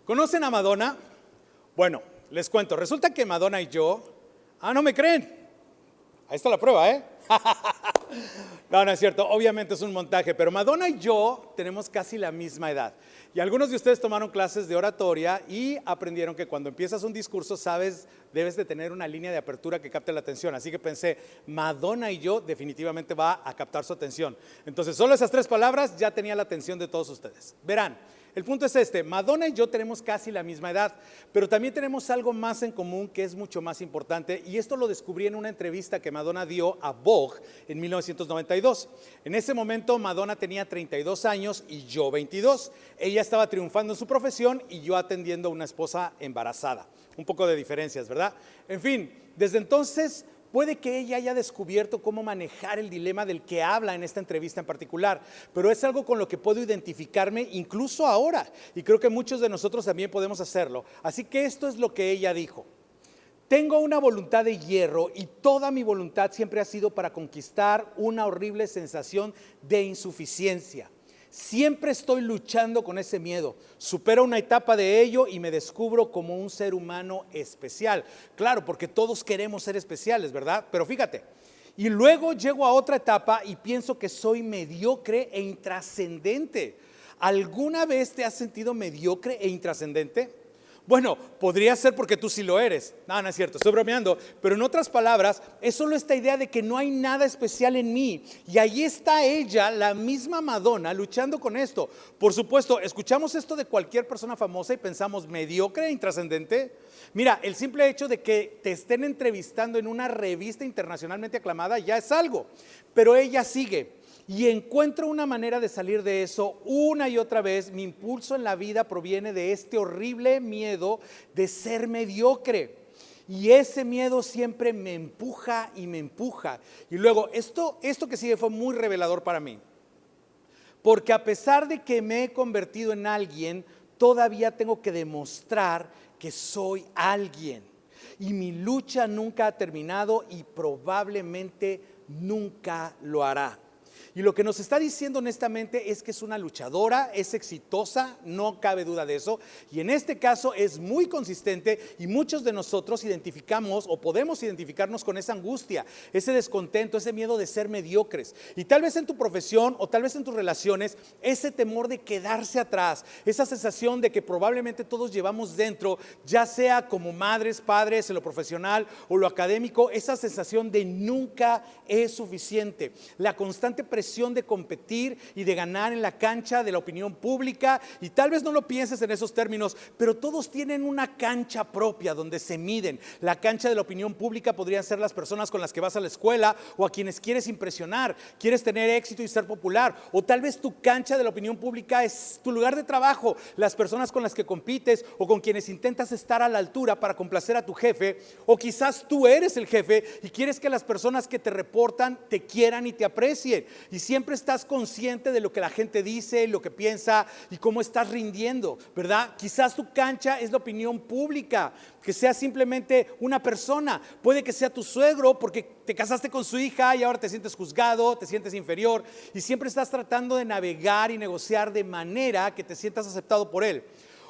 ¿Conocen a Madonna? Bueno, les cuento, resulta que Madonna y yo… ¿no me creen? Ahí está la prueba, ¿eh? No, no es cierto, obviamente es un montaje, pero Madonna y yo tenemos casi la misma edad. Y algunos de ustedes tomaron clases de oratoria y aprendieron que cuando empiezas un discurso, debes de tener una línea de apertura que capte la atención. Así que pensé, Madonna y yo definitivamente va a captar su atención. Entonces, solo esas 3 palabras ya tenía la atención de todos ustedes. Verán. El punto es este, Madonna y yo tenemos casi la misma edad, pero también tenemos algo más en común que es mucho más importante, y esto lo descubrí en una entrevista que Madonna dio a Vogue en 1992. En ese momento Madonna tenía 32 años y yo 22. Ella estaba triunfando en su profesión y yo atendiendo a una esposa embarazada. Un poco de diferencias, ¿verdad? En fin, desde entonces… puede que ella haya descubierto cómo manejar el dilema del que habla en esta entrevista en particular, pero es algo con lo que puedo identificarme incluso ahora, y creo que muchos de nosotros también podemos hacerlo. Así que esto es lo que ella dijo: tengo una voluntad de hierro y toda mi voluntad siempre ha sido para conquistar una horrible sensación de insuficiencia. Siempre estoy luchando con ese miedo. Supero una etapa de ello y me descubro como un ser humano especial. Claro, porque todos queremos ser especiales, ¿verdad? Pero fíjate, y luego llego a otra etapa y pienso que soy mediocre e intrascendente. ¿Alguna vez te has sentido mediocre e intrascendente? Bueno, podría ser porque tú sí lo eres. No, no es cierto, estoy bromeando. Pero en otras palabras, es solo esta idea de que no hay nada especial en mí. Y ahí está ella, la misma Madonna, luchando con esto. Por supuesto, escuchamos esto de cualquier persona famosa y pensamos, ¿mediocre e intrascendente? Mira, el simple hecho de que te estén entrevistando en una revista internacionalmente aclamada ya es algo. Pero ella sigue. Y encuentro una manera de salir de eso una y otra vez. Mi impulso en la vida proviene de este horrible miedo de ser mediocre. Y ese miedo siempre me empuja y me empuja. Y luego, esto que sigue fue muy revelador para mí. Porque a pesar de que me he convertido en alguien, todavía tengo que demostrar que soy alguien. Y mi lucha nunca ha terminado y probablemente nunca lo hará. Y lo que nos está diciendo honestamente es que es una luchadora, es exitosa, no cabe duda de eso. Y en este caso es muy consistente y muchos de nosotros identificamos o podemos identificarnos con esa angustia, ese descontento, ese miedo de ser mediocres. Y tal vez en tu profesión o tal vez en tus relaciones, ese temor de quedarse atrás, esa sensación de que probablemente todos llevamos dentro, ya sea como madres, padres, en lo profesional o lo académico, esa sensación de nunca es suficiente. La constante presión de competir y de ganar en la cancha de la opinión pública, y tal vez no lo pienses en esos términos, pero todos tienen una cancha propia donde se miden. La cancha de la opinión pública podrían ser las personas con las que vas a la escuela o a quienes quieres impresionar, quieres tener éxito y ser popular, o tal vez tu cancha de la opinión pública es tu lugar de trabajo, las personas con las que compites o con quienes intentas estar a la altura para complacer a tu jefe, o quizás tú eres el jefe y quieres que las personas que te reportan te quieran y te aprecien. Y siempre estás consciente de lo que la gente dice, lo que piensa y cómo estás rindiendo, ¿verdad? Quizás tu cancha es la opinión pública, que sea simplemente una persona. Puede que sea tu suegro porque te casaste con su hija y ahora te sientes juzgado, te sientes inferior y siempre estás tratando de navegar y negociar de manera que te sientas aceptado por él.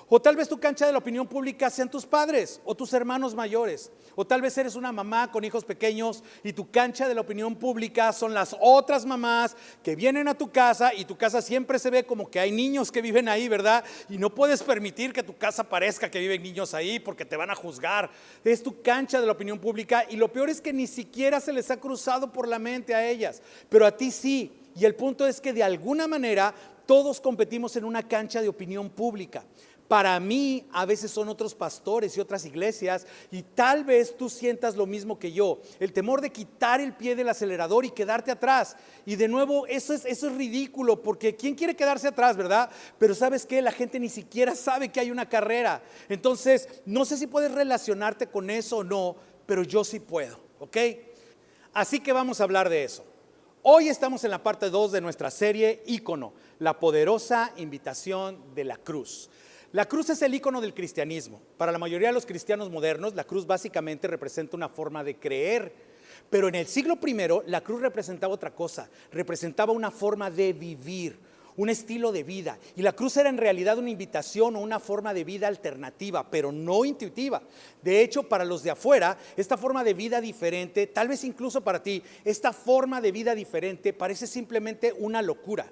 O tal vez tu cancha de la opinión pública sean tus padres o tus hermanos mayores. O tal vez eres una mamá con hijos pequeños y tu cancha de la opinión pública son las otras mamás que vienen a tu casa y tu casa siempre se ve como que hay niños que viven ahí, ¿verdad? Y no puedes permitir que tu casa parezca que viven niños ahí porque te van a juzgar. Es tu cancha de la opinión pública y lo peor es que ni siquiera se les ha cruzado por la mente a ellas, pero a ti sí. Y el punto es que de alguna manera todos competimos en una cancha de opinión pública. Para mí a veces son otros pastores y otras iglesias, y tal vez tú sientas lo mismo que yo, el temor de quitar el pie del acelerador y quedarte atrás. Y de nuevo eso es ridículo, porque ¿quién quiere quedarse atrás, verdad? Pero ¿sabes qué? La gente ni siquiera sabe que hay una carrera. Entonces no sé si puedes relacionarte con eso o no, pero yo sí puedo, ¿ok? Así que vamos a hablar de eso. Hoy estamos en la parte 2 de nuestra serie Ícono, la poderosa invitación de la cruz. La cruz es el ícono del cristianismo. Para la mayoría de los cristianos modernos, la cruz básicamente representa una forma de creer. Pero en el siglo I, la cruz representaba otra cosa, representaba una forma de vivir, un estilo de vida. Y la cruz era en realidad una invitación o una forma de vida alternativa, pero no intuitiva. De hecho, para los de afuera, esta forma de vida diferente, tal vez incluso para ti, esta forma de vida diferente parece simplemente una locura.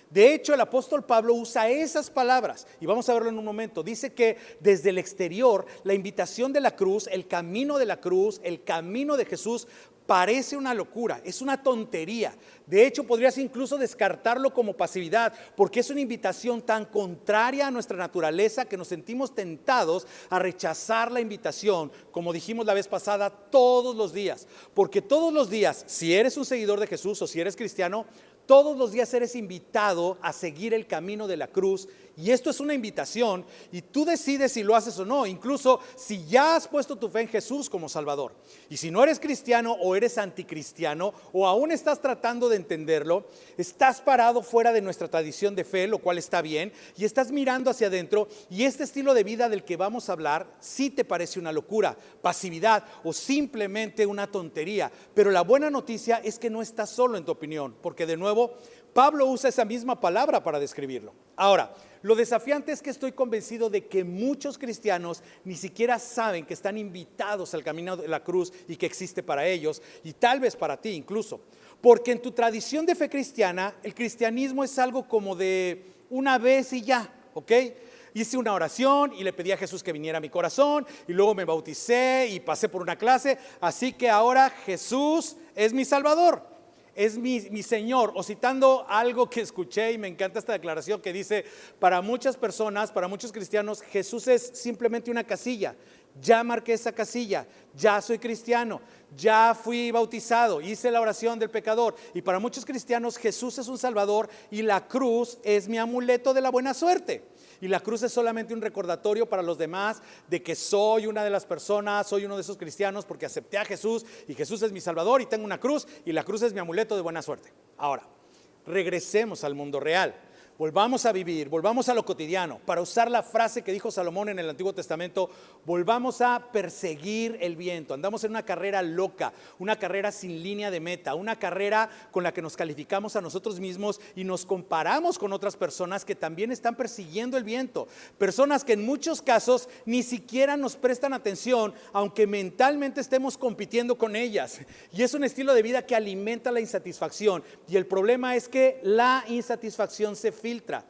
De hecho, el apóstol Pablo usa esas palabras y vamos a verlo en un momento. Dice que desde el exterior, la invitación de la cruz, el camino de la cruz, el camino de Jesús, parece una locura, es una tontería. De hecho, podrías incluso descartarlo como pasividad, porque es una invitación tan contraria a nuestra naturaleza que nos sentimos tentados a rechazar la invitación, como dijimos la vez pasada, todos los días. Porque todos los días, si eres un seguidor de Jesús o si eres cristiano, todos los días eres invitado a seguir el camino de la cruz, y esto es una invitación y tú decides si lo haces o no, incluso si ya has puesto tu fe en Jesús como Salvador. Y si no eres cristiano o eres anticristiano o aún estás tratando de entenderlo, estás parado fuera de nuestra tradición de fe, lo cual está bien, y estás mirando hacia adentro, y este estilo de vida del que vamos a hablar sí te parece una locura, pasividad o simplemente una tontería. Pero la buena noticia es que no estás solo en tu opinión, porque de nuevo Pablo usa esa misma palabra para describirlo. Ahora, lo desafiante es que estoy convencido de que muchos cristianos ni siquiera saben que están invitados al camino de la cruz y que existe para ellos, y tal vez para ti incluso. Porque en tu tradición de fe cristiana, el cristianismo es algo como de una vez y ya, ¿ok? Hice una oración y le pedí a Jesús que viniera a mi corazón, y luego me bauticé y pasé por una clase, así que ahora Jesús es mi Salvador. Es mi Señor. O citando algo que escuché y me encanta esta declaración que dice, para muchas personas, para muchos cristianos, Jesús es simplemente una casilla. Ya marqué esa casilla, ya soy cristiano, ya fui bautizado, hice la oración del pecador. Y para muchos cristianos Jesús es un Salvador y la cruz es mi amuleto de la buena suerte. Y la cruz es solamente un recordatorio para los demás de que soy una de las personas, soy uno de esos cristianos porque acepté a Jesús y Jesús es mi Salvador y tengo una cruz y la cruz es mi amuleto de buena suerte. Ahora, regresemos al mundo real. Volvamos a vivir, volvamos a lo cotidiano. Para usar la frase que dijo Salomón en el Antiguo Testamento, volvamos a perseguir el viento. Andamos en una carrera loca, una carrera sin línea de meta, una carrera con la que nos calificamos a nosotros mismos y nos comparamos con otras personas que también están persiguiendo el viento. Personas que en muchos casos ni siquiera nos prestan atención, aunque mentalmente estemos compitiendo con ellas. Y es un estilo de vida que alimenta la insatisfacción. Y el problema es que la insatisfacción se filtra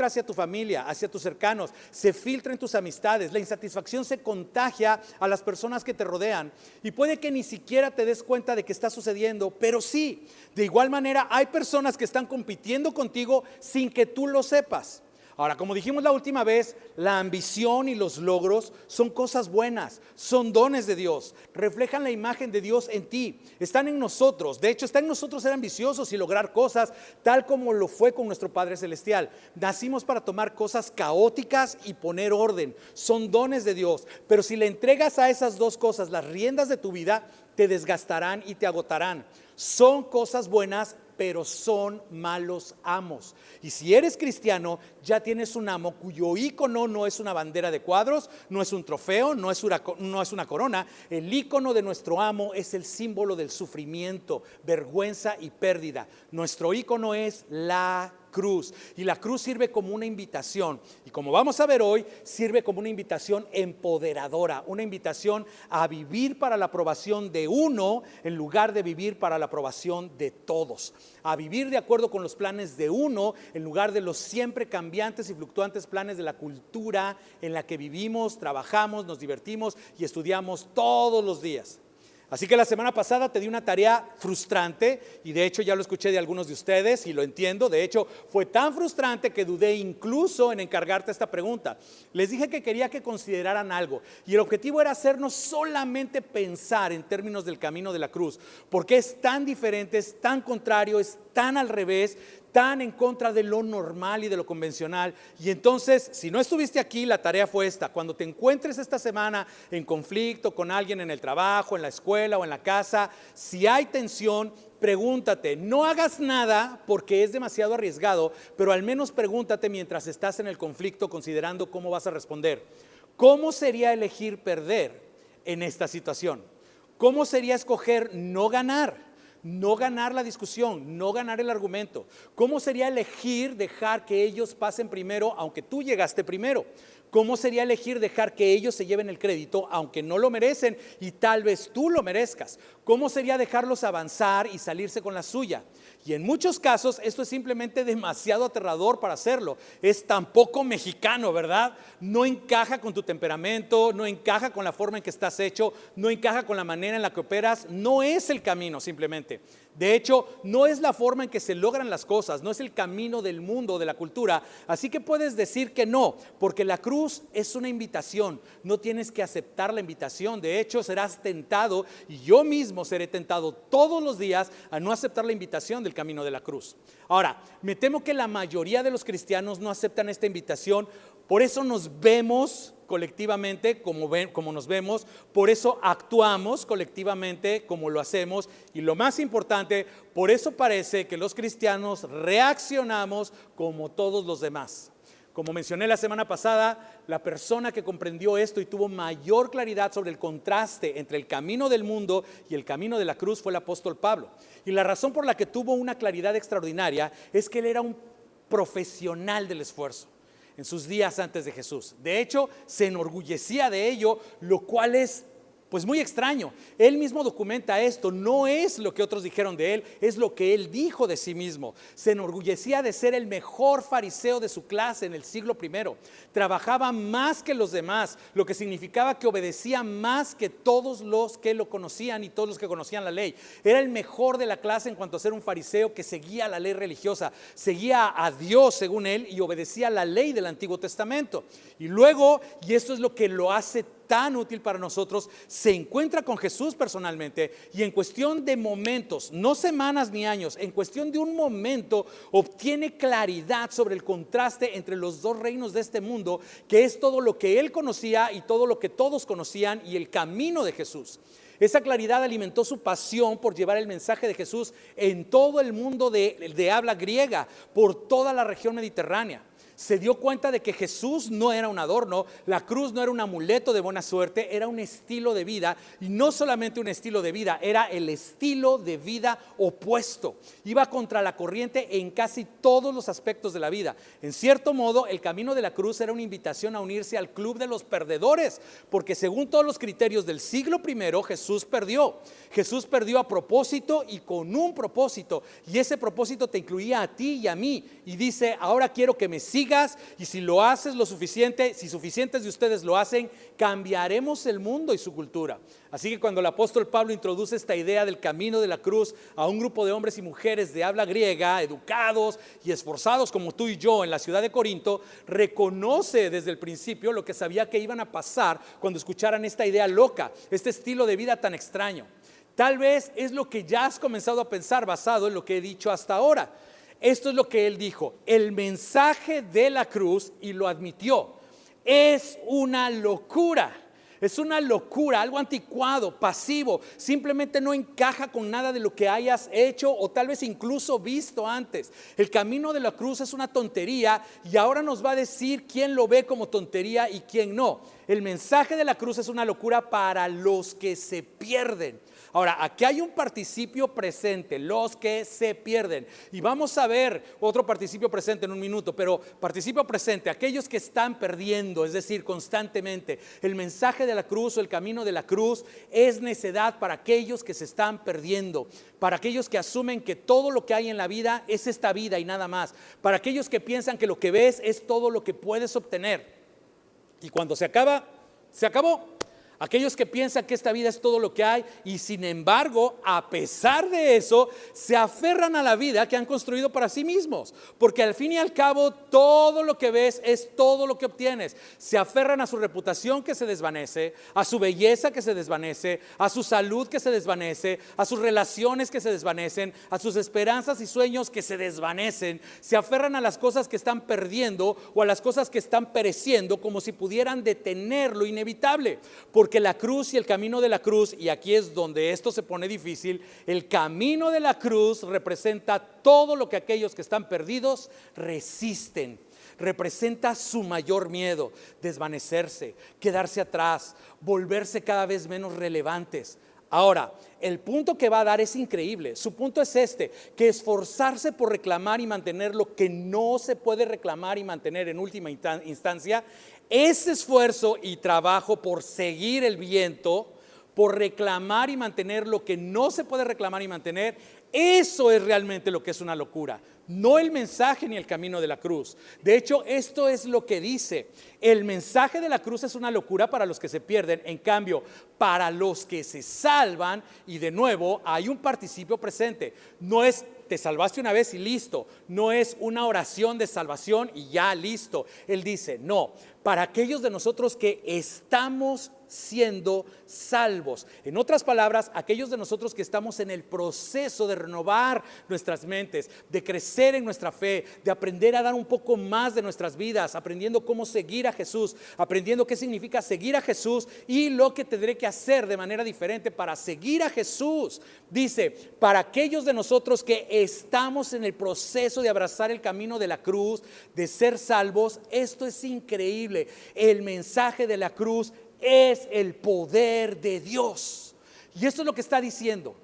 hacia tu familia, hacia tus cercanos, se filtra en tus amistades. La insatisfacción se contagia a las personas que te rodean y puede que ni siquiera te des cuenta de que está sucediendo, pero sí, de igual manera hay personas que están compitiendo contigo sin que tú lo sepas. Ahora, como dijimos la última vez, la ambición y los logros son cosas buenas, son dones de Dios, reflejan la imagen de Dios en ti, están en nosotros. De hecho, está en nosotros ser ambiciosos y lograr cosas tal como lo fue con nuestro Padre Celestial. Nacimos para tomar cosas caóticas y poner orden, son dones de Dios. Pero si le entregas a esas dos cosas las riendas de tu vida, te desgastarán y te agotarán. Son cosas buenas, pero son malos amos. Y si eres cristiano, ya tienes un amo cuyo ícono no es una bandera de cuadros, no es un trofeo, no es una corona. El ícono de nuestro amo es el símbolo del sufrimiento, vergüenza y pérdida. Nuestro ícono es la cruz, y la cruz sirve como una invitación, y como vamos a ver hoy, sirve como una invitación empoderadora, una invitación a vivir para la aprobación de uno en lugar de vivir para la aprobación de todos, a vivir de acuerdo con los planes de uno en lugar de los siempre cambiantes y fluctuantes planes de la cultura en la que vivimos, trabajamos, nos divertimos y estudiamos todos los días. Así que la semana pasada te di una tarea frustrante y de hecho ya lo escuché de algunos de ustedes y lo entiendo. De hecho fue tan frustrante que dudé incluso en encargarte esta pregunta. Les dije que quería que consideraran algo y el objetivo era hacernos solamente pensar en términos del camino de la cruz. Porque es tan diferente, es tan contrario, es tan al revés, tan en contra de lo normal y de lo convencional. Y entonces, si no estuviste aquí, la tarea fue esta: cuando te encuentres esta semana en conflicto con alguien en el trabajo, en la escuela o en la casa, si hay tensión, pregúntate. No hagas nada porque es demasiado arriesgado, pero al menos pregúntate mientras estás en el conflicto, considerando cómo vas a responder. ¿Cómo sería elegir perder en esta situación? ¿Cómo sería escoger no ganar? No ganar la discusión, no ganar el argumento. ¿Cómo sería elegir dejar que ellos pasen primero aunque tú llegaste primero? ¿Cómo sería elegir dejar que ellos se lleven el crédito aunque no lo merecen y tal vez tú lo merezcas? ¿Cómo sería dejarlos avanzar y salirse con la suya? Y en muchos casos esto es simplemente demasiado aterrador para hacerlo. Es tan poco mexicano, ¿verdad? No encaja con tu temperamento, no encaja con la forma en que estás hecho, no encaja con la manera en la que operas. No es el camino simplemente. De hecho, no es la forma en que se logran las cosas, no es el camino del mundo, de la cultura. Así que puedes decir que no, porque la cruz es una invitación. No tienes que aceptar la invitación. De hecho, serás tentado, y yo mismo seré tentado todos los días a no aceptar la invitación del camino de la cruz. Ahora, me temo que la mayoría de los cristianos no aceptan esta invitación. Por eso nos vemos colectivamente como nos vemos, por eso actuamos colectivamente como lo hacemos, y lo más importante, por eso parece que los cristianos reaccionamos como todos los demás. Como mencioné la semana pasada, la persona que comprendió esto y tuvo mayor claridad sobre el contraste entre el camino del mundo y el camino de la cruz fue el apóstol Pablo. Y la razón por la que tuvo una claridad extraordinaria es que él era un profesional del esfuerzo en sus días antes de Jesús. De hecho, se enorgullecía de ello, lo cual es pues muy extraño. Él mismo documenta esto, no es lo que otros dijeron de él, es lo que él dijo de sí mismo. Se enorgullecía de ser el mejor fariseo de su clase en el siglo I. Trabajaba más que los demás, lo que significaba que obedecía más que todos los que lo conocían y todos los que conocían la ley. Era el mejor de la clase en cuanto a ser un fariseo que seguía la ley religiosa, seguía a Dios según él y obedecía la ley del Antiguo Testamento. Y luego, y esto es lo que lo hace tan útil para nosotros, se encuentra con Jesús personalmente y en cuestión de momentos, no semanas ni años, en cuestión de un momento obtiene claridad sobre el contraste entre los dos reinos de este mundo, que es todo lo que él conocía y todo lo que todos conocían, y el camino de Jesús. Esa claridad alimentó su pasión por llevar el mensaje de Jesús en todo el mundo de habla griega, por toda la región mediterránea. Se dio cuenta de que Jesús no era un adorno, la cruz no era un amuleto de buena suerte, era un estilo de vida, y no solamente un estilo de vida, era el estilo de vida opuesto. Iba contra la corriente en casi todos los aspectos de la vida. En cierto modo, el camino de la cruz era una invitación a unirse al club de los perdedores, porque según todos los criterios del siglo I, Jesús perdió. Jesús perdió a propósito y con un propósito, y ese propósito te incluía a ti y a mí, y dice: ahora quiero que me sigas, y si lo haces lo suficiente, si suficientes de ustedes lo hacen, cambiaremos el mundo y su cultura. Así que cuando el apóstol Pablo introduce esta idea del camino de la cruz a un grupo de hombres y mujeres de habla griega, educados y esforzados como tú y yo en la ciudad de Corinto, reconoce desde el principio lo que sabía que iban a pasar cuando escucharan esta idea loca, este estilo de vida tan extraño. Tal vez es lo que ya has comenzado a pensar basado en lo que he dicho hasta ahora. Esto es lo que él dijo: el mensaje de la cruz, y lo admitió, es una locura. Es una locura, algo anticuado, pasivo, simplemente no encaja con nada de lo que hayas hecho o tal vez incluso visto antes. El camino de la cruz es una tontería, y ahora nos va a decir quién lo ve como tontería y quién no. El mensaje de la cruz es una locura para los que se pierden. Ahora, aquí hay un participio presente, los que se pierden. Y vamos a ver otro participio presente en un minuto, pero participio presente, aquellos que están perdiendo, es decir, constantemente. El mensaje de la cruz o el camino de la cruz es necedad para aquellos que se están perdiendo, para aquellos que asumen que todo lo que hay en la vida es esta vida y nada más, para aquellos que piensan que lo que ves es todo lo que puedes obtener. Y cuando se acaba, se acabó. Aquellos que piensan que esta vida es todo lo que hay y sin embargo, a pesar de eso, se aferran a la vida que han construido para sí mismos. Porque al fin y al cabo, todo lo que ves es todo lo que obtienes. Se aferran a su reputación que se desvanece, a su belleza que se desvanece, a su salud que se desvanece, a sus relaciones que se desvanecen, a sus esperanzas y sueños que se desvanecen. Se aferran a las cosas que están perdiendo o a las cosas que están pereciendo como si pudieran detener lo inevitable. Porque la cruz y el camino de la cruz, y aquí es donde esto se pone difícil, el camino de la cruz representa todo lo que aquellos que están perdidos resisten. Representa su mayor miedo: desvanecerse, quedarse atrás, volverse cada vez menos relevantes. Ahora, el punto que va a dar es increíble. Su punto es este: que esforzarse por reclamar y mantener lo que no se puede reclamar y mantener en última instancia, ese esfuerzo y trabajo por seguir el viento, por reclamar y mantener lo que no se puede reclamar y mantener, eso es realmente lo que es una locura. No el mensaje ni el camino de la cruz. De hecho, esto es lo que dice: el mensaje de la cruz es una locura para los que se pierden. En cambio, para los que se salvan, y de nuevo hay un participio presente, no es te salvaste una vez y listo, no es una oración de salvación y ya listo. Él dice, no, para aquellos de nosotros que estamos siendo salvos. En otras palabras, aquellos de nosotros que estamos en el proceso de renovar nuestras mentes, de crecer en nuestra fe, de aprender a dar un poco más de nuestras vidas, aprendiendo cómo seguir a Jesús, aprendiendo qué significa seguir a Jesús y lo que tendré que hacer de manera diferente para seguir a Jesús. Dice, para aquellos de nosotros que estamos en el proceso de abrazar el camino de la cruz, de ser salvos, esto es increíble. El mensaje de la cruz es el poder de Dios. Y esto es lo que está diciendo.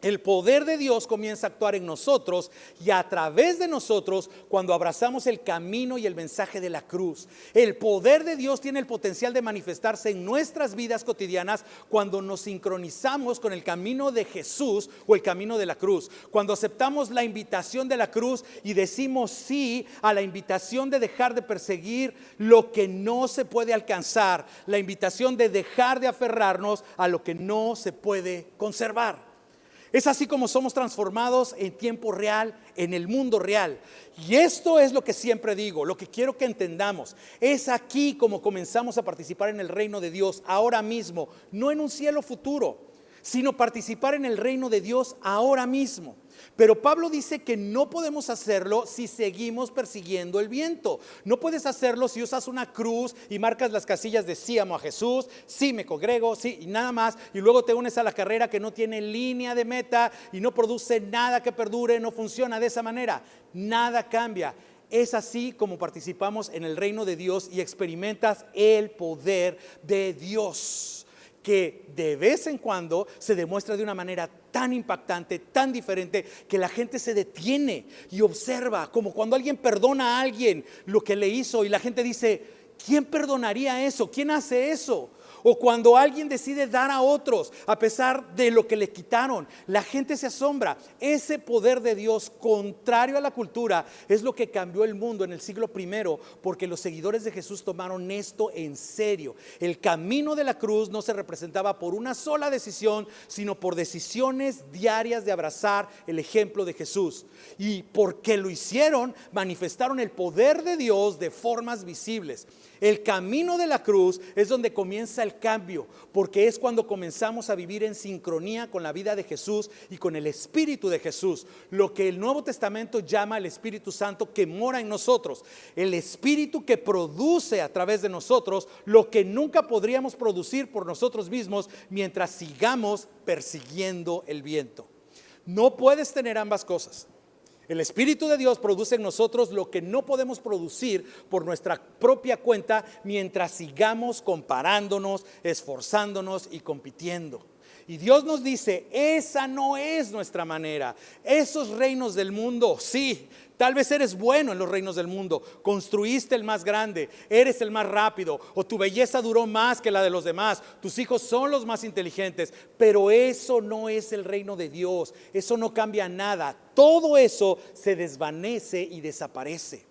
El poder de Dios comienza a actuar en nosotros y a través de nosotros cuando abrazamos el camino y el mensaje de la cruz. El poder de Dios tiene el potencial de manifestarse en nuestras vidas cotidianas cuando nos sincronizamos con el camino de Jesús o el camino de la cruz. Cuando aceptamos la invitación de la cruz y decimos sí a la invitación de dejar de perseguir lo que no se puede alcanzar, la invitación de dejar de aferrarnos a lo que no se puede conservar. Es así como somos transformados en tiempo real, en el mundo real. Y esto es lo que siempre digo, lo que quiero que entendamos. Es aquí como comenzamos a participar en el reino de Dios ahora mismo, no en un cielo futuro, sino participar en el reino de Dios ahora mismo. Pero Pablo dice que no podemos hacerlo si seguimos persiguiendo el viento. No puedes hacerlo si usas una cruz y marcas las casillas de sí amo a Jesús, sí me congrego, sí y nada más, y luego te unes a la carrera que no tiene línea de meta y no produce nada que perdure, no funciona de esa manera. Nada cambia. Es así como participamos en el reino de Dios y experimentas el poder de Dios, que de vez en cuando se demuestra de una manera tan impactante, tan diferente, que la gente se detiene y observa, como cuando alguien perdona a alguien lo que le hizo y la gente dice, ¿quién perdonaría eso? ¿Quién hace eso? O cuando alguien decide dar a otros a pesar de lo que le quitaron, la gente se asombra. Ese poder de Dios, contrario a la cultura, es lo que cambió el mundo en el siglo I, porque los seguidores de Jesús tomaron esto en serio. El camino de la cruz no se representaba por una sola decisión, sino por decisiones diarias de abrazar el ejemplo de Jesús. Y porque lo hicieron, manifestaron el poder de Dios de formas visibles. El camino de la cruz es donde comienza el cambio, porque es cuando comenzamos a vivir en sincronía con la vida de Jesús y con el Espíritu de Jesús, lo que el Nuevo Testamento llama el Espíritu Santo que mora en nosotros, el Espíritu que produce a través de nosotros lo que nunca podríamos producir por nosotros mismos mientras sigamos persiguiendo el viento. No puedes tener ambas cosas. El Espíritu de Dios produce en nosotros lo que no podemos producir por nuestra propia cuenta mientras sigamos comparándonos, esforzándonos y compitiendo. Y Dios nos dice, esa no es nuestra manera. Esos reinos del mundo, sí, tal vez eres bueno en los reinos del mundo, construiste el más grande, eres el más rápido, o tu belleza duró más que la de los demás, tus hijos son los más inteligentes, pero eso no es el reino de Dios, eso no cambia nada, todo eso se desvanece y desaparece.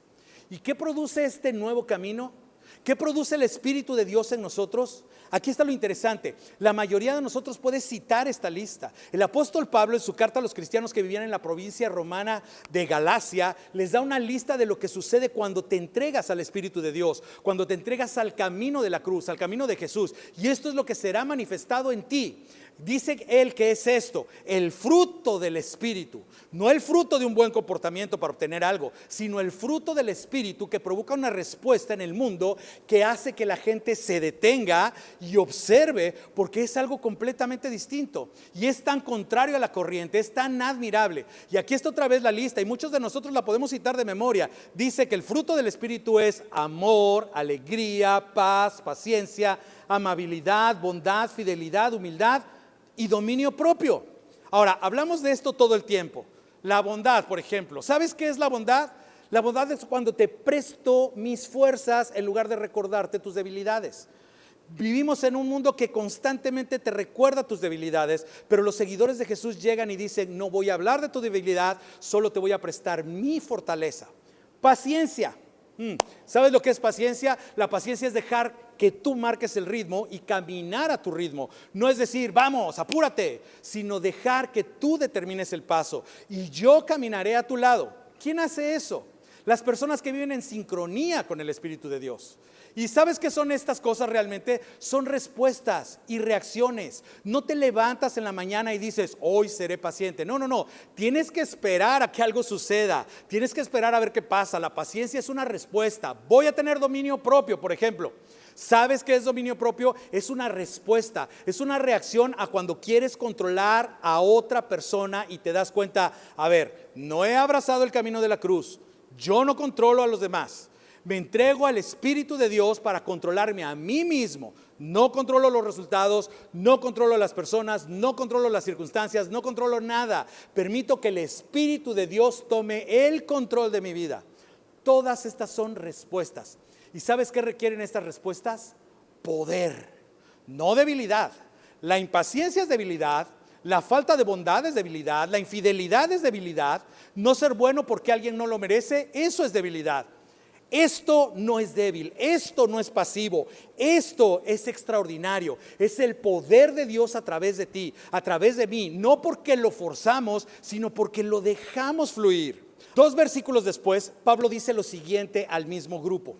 ¿Y qué produce este nuevo camino? ¿Qué produce el Espíritu de Dios en nosotros? Aquí está lo interesante. La mayoría de nosotros puede citar esta lista. El apóstol Pablo, en su carta a los cristianos que vivían en la provincia romana de Galacia, les da una lista de lo que sucede cuando te entregas al Espíritu de Dios, cuando te entregas al camino de la cruz, al camino de Jesús. Y esto es lo que será manifestado en ti. Dice él que es esto, el fruto del Espíritu, no el fruto de un buen comportamiento para obtener algo, sino el fruto del Espíritu que provoca una respuesta en el mundo que hace que la gente se detenga y observe, porque es algo completamente distinto y es tan contrario a la corriente, es tan admirable. Y aquí está otra vez la lista y muchos de nosotros la podemos citar de memoria. Dice que el fruto del Espíritu es amor, alegría, paz, paciencia, amabilidad, bondad, fidelidad, humildad y dominio propio. Ahora, hablamos de esto todo el tiempo. La bondad, por ejemplo. ¿Sabes qué es la bondad? La bondad es cuando te presto mis fuerzas en lugar de recordarte tus debilidades. Vivimos en un mundo que constantemente te recuerda tus debilidades, pero los seguidores de Jesús llegan y dicen, no voy a hablar de tu debilidad, solo te voy a prestar mi fortaleza. Paciencia. ¿Sabes lo que es paciencia? La paciencia es dejar que tú marques el ritmo y caminar a tu ritmo. No es decir, vamos, apúrate, sino dejar que tú determines el paso y yo caminaré a tu lado. ¿Quién hace eso? Las personas que viven en sincronía con el Espíritu de Dios. ¿Y sabes qué son estas cosas realmente? Son respuestas y reacciones. No te levantas en la mañana y dices, hoy seré paciente. No, no, no. Tienes que esperar a que algo suceda. Tienes que esperar a ver qué pasa. La paciencia es una respuesta. Voy a tener dominio propio, por ejemplo. ¿Sabes qué es dominio propio? Es una respuesta, es una reacción a cuando quieres controlar a otra persona y te das cuenta, a ver, no he abrazado el camino de la cruz. Yo no controlo a los demás. Me entrego al Espíritu de Dios para controlarme a mí mismo. No controlo los resultados, no controlo las personas, no controlo las circunstancias, no controlo nada. Permito que el Espíritu de Dios tome el control de mi vida. Todas estas son respuestas. ¿Y sabes qué requieren estas respuestas? Poder, no debilidad. La impaciencia es debilidad. La falta de bondad es debilidad. La infidelidad es debilidad. No ser bueno porque alguien no lo merece, eso es debilidad. Esto no es débil, esto no es pasivo, esto es extraordinario. Es el poder de Dios a través de ti, a través de mí. No porque lo forzamos, sino porque lo dejamos fluir. 2 versículos después, Pablo dice lo siguiente al mismo grupo.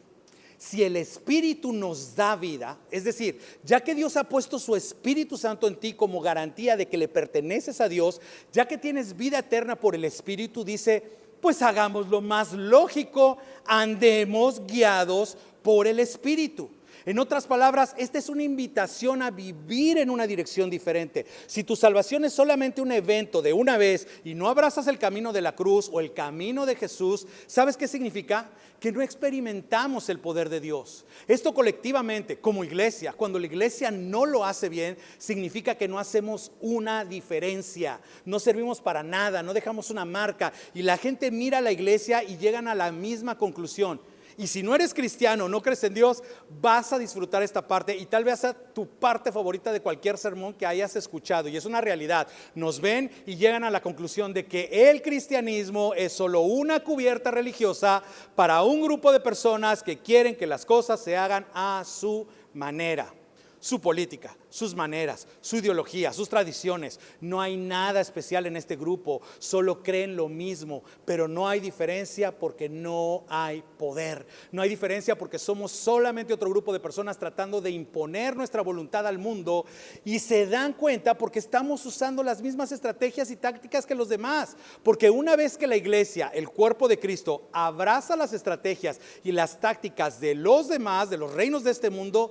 Si el Espíritu nos da vida, es decir, ya que Dios ha puesto su Espíritu Santo en ti como garantía de que le perteneces a Dios, ya que tienes vida eterna por el Espíritu, dice, pues hagamos lo más lógico, andemos guiados por el Espíritu. En otras palabras, esta es una invitación a vivir en una dirección diferente. Si tu salvación es solamente un evento de una vez y no abrazas el camino de la cruz o el camino de Jesús, ¿sabes qué significa? Que no experimentamos el poder de Dios. Esto colectivamente, como iglesia, cuando la iglesia no lo hace bien, significa que no hacemos una diferencia, no servimos para nada, no dejamos una marca y la gente mira a la iglesia y llegan a la misma conclusión. Y si no eres cristiano, no crees en Dios, vas a disfrutar esta parte y tal vez sea tu parte favorita de cualquier sermón que hayas escuchado. Y es una realidad. Nos ven y llegan a la conclusión de que el cristianismo es solo una cubierta religiosa para un grupo de personas que quieren que las cosas se hagan a su manera. Su política, sus maneras, su ideología, sus tradiciones. No hay nada especial en este grupo, solo creen lo mismo, pero no hay diferencia porque no hay poder. No hay diferencia porque somos solamente otro grupo de personas tratando de imponer nuestra voluntad al mundo y se dan cuenta porque estamos usando las mismas estrategias y tácticas que los demás. Porque una vez que la iglesia, el cuerpo de Cristo, abraza las estrategias y las tácticas de los demás, de los reinos de este mundo,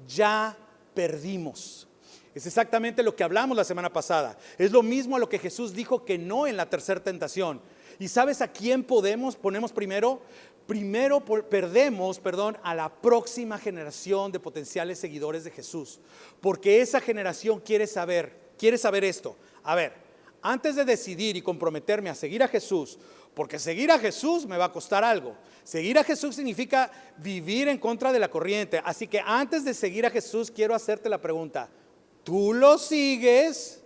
ya perdimos. Es exactamente lo que hablamos la semana pasada. Es lo mismo a lo que Jesús dijo que no en la tercera tentación. ¿Y sabes a quién ponemos primero? Perdemos a la próxima generación de potenciales seguidores de Jesús. Porque esa generación quiere saber esto. A ver, antes de decidir y comprometerme a seguir a Jesús, porque seguir a Jesús me va a costar algo. Seguir a Jesús significa vivir en contra de la corriente. Así que antes de seguir a Jesús, quiero hacerte la pregunta. ¿Tú lo sigues?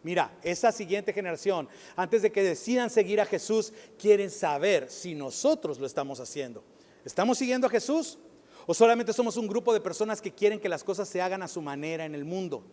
Mira, esa siguiente generación, antes de que decidan seguir a Jesús, quieren saber si nosotros lo estamos haciendo. ¿Estamos siguiendo a Jesús? ¿O solamente somos un grupo de personas que quieren que las cosas se hagan a su manera en el mundo?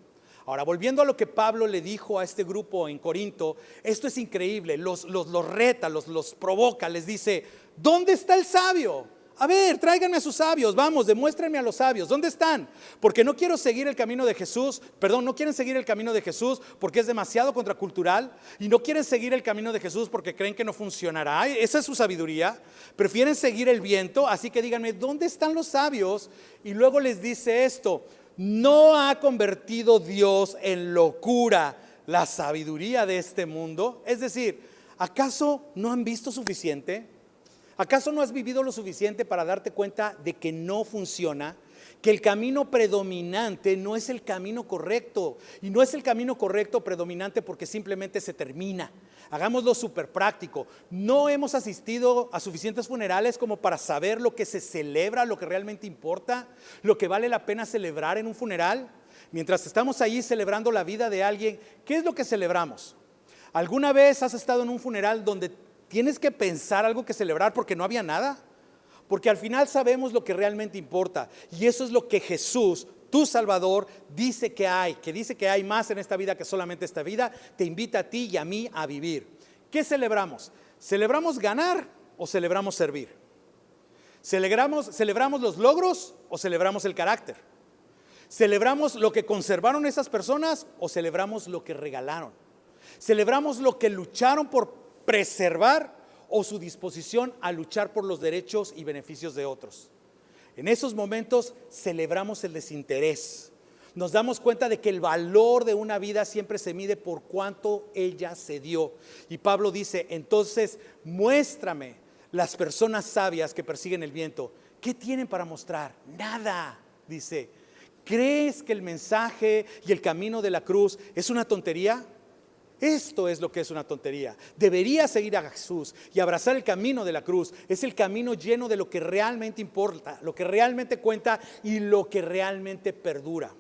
Ahora, volviendo a lo que Pablo le dijo a este grupo en Corinto, esto es increíble, los reta, los provoca, les dice, ¿dónde está el sabio? A ver, tráiganme a sus sabios, vamos, demuéstrenme a los sabios, ¿dónde están? Porque no quiero seguir el camino de Jesús, no quieren seguir el camino de Jesús porque es demasiado contracultural y no quieren seguir el camino de Jesús porque creen que no funcionará, esa es su sabiduría, prefieren seguir el viento, así que díganme, ¿dónde están los sabios? Y luego les dice esto, ¿no ha convertido Dios en locura la sabiduría de este mundo? Es decir, ¿acaso no han visto suficiente? ¿Acaso no has vivido lo suficiente para darte cuenta de que no funciona? Que el camino predominante no es el camino correcto. Y no es el camino correcto predominante porque simplemente se termina. Hagámoslo súper práctico. No hemos asistido a suficientes funerales como para saber lo que se celebra, lo que realmente importa, lo que vale la pena celebrar en un funeral. Mientras estamos allí celebrando la vida de alguien, ¿qué es lo que celebramos? ¿Alguna vez has estado en un funeral donde tienes que pensar algo que celebrar porque no había nada? Porque al final sabemos lo que realmente importa. Y eso es lo que Jesús, tu Salvador, dice que hay más en esta vida que solamente esta vida. Te invita a ti y a mí a vivir. ¿Qué celebramos? ¿Celebramos ganar o celebramos servir? ¿Celebramos los logros o celebramos el carácter? ¿Celebramos lo que conservaron esas personas o celebramos lo que regalaron? ¿Celebramos lo que lucharon por preservar o su disposición a luchar por los derechos y beneficios de otros? En esos momentos celebramos el desinterés. Nos damos cuenta de que el valor de una vida siempre se mide por cuánto ella se dio. Y Pablo dice, entonces muéstrame las personas sabias que persiguen el viento. ¿Qué tienen para mostrar? Nada, dice. ¿Crees que el mensaje y el camino de la cruz es una tontería? Esto es lo que es una tontería. Deberías seguir a Jesús y abrazar el camino de la cruz. Es el camino lleno de lo que realmente importa, lo que realmente cuenta y lo que realmente perdura.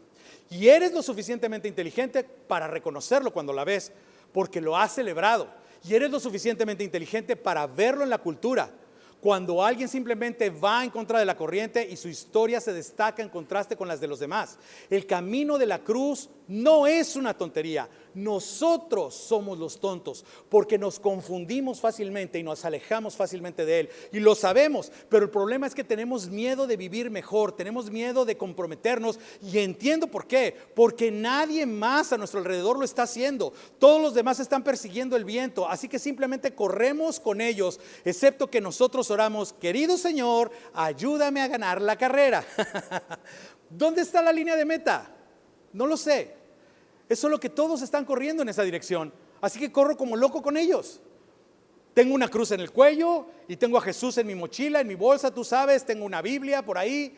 Y eres lo suficientemente inteligente para reconocerlo cuando la ves, porque lo has celebrado. Y eres lo suficientemente inteligente para verlo en la cultura. Cuando alguien simplemente va en contra de la corriente y su historia se destaca en contraste con las de los demás. El camino de la cruz no es una tontería. Nosotros somos los tontos porque nos confundimos fácilmente y nos alejamos fácilmente de Él. Y lo sabemos, pero el problema es que tenemos miedo de vivir mejor, tenemos miedo de comprometernos y entiendo por qué. Porque nadie más a nuestro alrededor lo está haciendo. Todos los demás están persiguiendo el viento, así que simplemente corremos con ellos, excepto que nosotros oramos, querido Señor, ayúdame a ganar la carrera. ¿Dónde está la línea de meta? No lo sé. Es solo que todos están corriendo en esa dirección, así que corro como loco con ellos. Tengo una cruz en el cuello y tengo a Jesús en mi mochila, en mi bolsa, tú sabes, tengo una Biblia por ahí.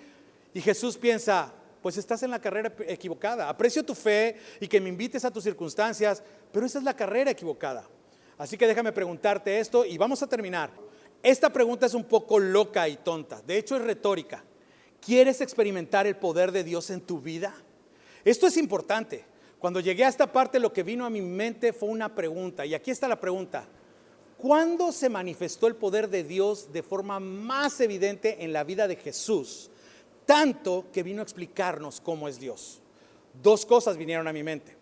Y Jesús piensa, pues estás en la carrera equivocada. Aprecio tu fe y que me invites a tus circunstancias, pero esa es la carrera equivocada. Así que déjame preguntarte esto y vamos a terminar. Esta pregunta es un poco loca y tonta, de hecho es retórica. ¿Quieres experimentar el poder de Dios en tu vida? Esto es importante. Cuando llegué a esta parte, lo que vino a mi mente fue una pregunta, y aquí está la pregunta. ¿Cuándo se manifestó el poder de Dios de forma más evidente en la vida de Jesús? Tanto que vino a explicarnos cómo es Dios. Dos cosas vinieron a mi mente.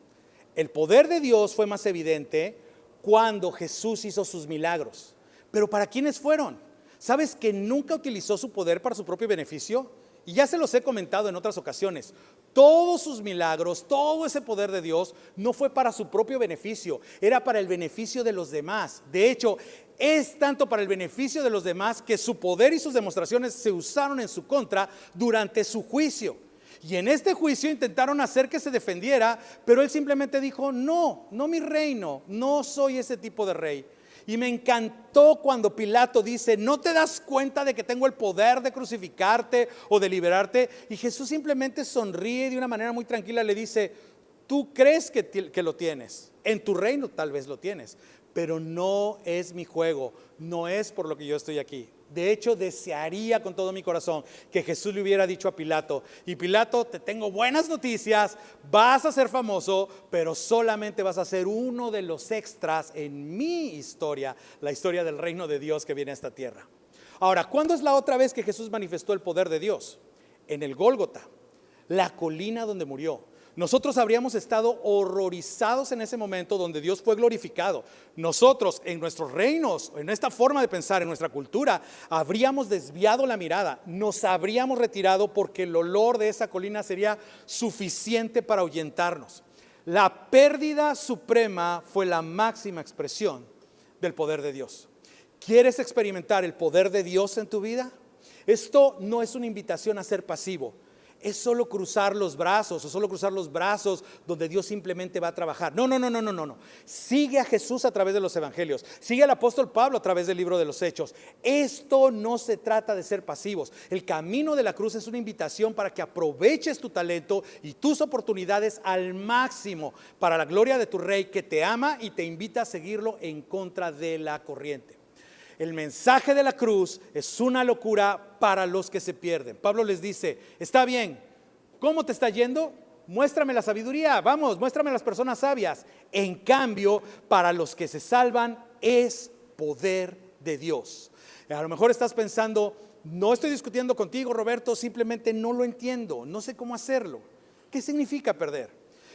El poder de Dios fue más evidente cuando Jesús hizo sus milagros. ¿Pero para quiénes fueron? ¿Sabes que nunca utilizó su poder para su propio beneficio? Y ya se los he comentado en otras ocasiones. Todos sus milagros, todo ese poder de Dios no fue para su propio beneficio, era para el beneficio de los demás. De hecho, es tanto para el beneficio de los demás que su poder y sus demostraciones se usaron en su contra durante su juicio. Y en este juicio intentaron hacer que se defendiera, pero él simplemente dijo, no mi reino, no soy ese tipo de rey. Y me encantó cuando Pilato dice, ¿no te das cuenta de que tengo el poder de crucificarte o de liberarte? Y Jesús simplemente sonríe de una manera muy tranquila, le dice, tú crees que lo tienes, en tu reino tal vez lo tienes, pero no es mi juego, no es por lo que yo estoy aquí. De hecho, desearía con todo mi corazón que Jesús le hubiera dicho a Pilato, y Pilato, te tengo buenas noticias, vas a ser famoso, pero solamente vas a ser uno de los extras en mi historia, la historia del reino de Dios que viene a esta tierra. Ahora, ¿cuándo es la otra vez que Jesús manifestó el poder de Dios? en el Gólgota, la colina donde murió. Nosotros habríamos estado horrorizados en ese momento donde Dios fue glorificado. Nosotros en nuestros reinos, en esta forma de pensar, en nuestra cultura, habríamos desviado la mirada, nos habríamos retirado porque el olor de esa colina sería suficiente para ahuyentarnos. La pérdida suprema fue la máxima expresión del poder de Dios. ¿Quieres experimentar el poder de Dios en tu vida? Esto no es una invitación a ser pasivo. Es solo cruzar los brazos o solo cruzar los brazos donde Dios simplemente va a trabajar. No. Sigue a Jesús a través de los evangelios. Sigue al apóstol Pablo a través del libro de los Hechos. Esto no se trata de ser pasivos. El camino de la cruz es una invitación para que aproveches tu talento y tus oportunidades al máximo para la gloria de tu Rey que te ama y te invita a seguirlo en contra de la corriente. El mensaje de la cruz es una locura para los que se pierden. Pablo les dice, está bien, ¿cómo te está yendo? Muéstrame la sabiduría, vamos, muéstrame las personas sabias. En cambio, para los que se salvan es poder de Dios. A lo mejor estás pensando, no estoy discutiendo contigo, Roberto, simplemente no lo entiendo, no sé cómo hacerlo. ¿Qué significa perder?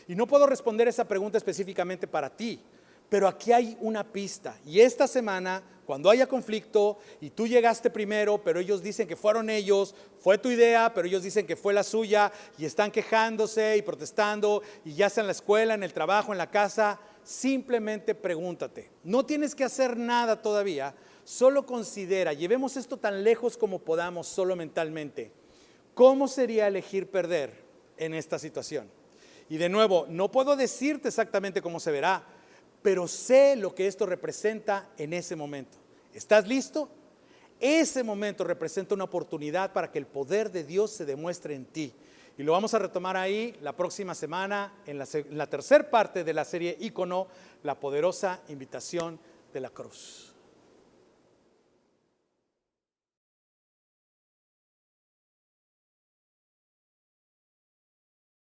Y no puedo responder esa pregunta específicamente para ti, pero aquí hay una pista. Y esta semana, cuando haya conflicto y tú llegaste primero, pero ellos dicen que fueron ellos, fue tu idea, pero ellos dicen que fue la suya y están quejándose y protestando y ya sea en la escuela, en el trabajo, en la casa, simplemente pregúntate. No tienes que hacer nada todavía, solo considera, llevemos esto tan lejos como podamos, solo mentalmente. ¿Cómo sería elegir perder en esta situación? Y de nuevo, no puedo decirte exactamente cómo se verá, pero sé lo que esto representa en ese momento. ¿Estás listo? Ese momento representa una oportunidad para que el poder de Dios se demuestre en ti. Y lo vamos a retomar ahí la próxima semana en la tercera parte de la serie Ícono, la poderosa invitación de la cruz.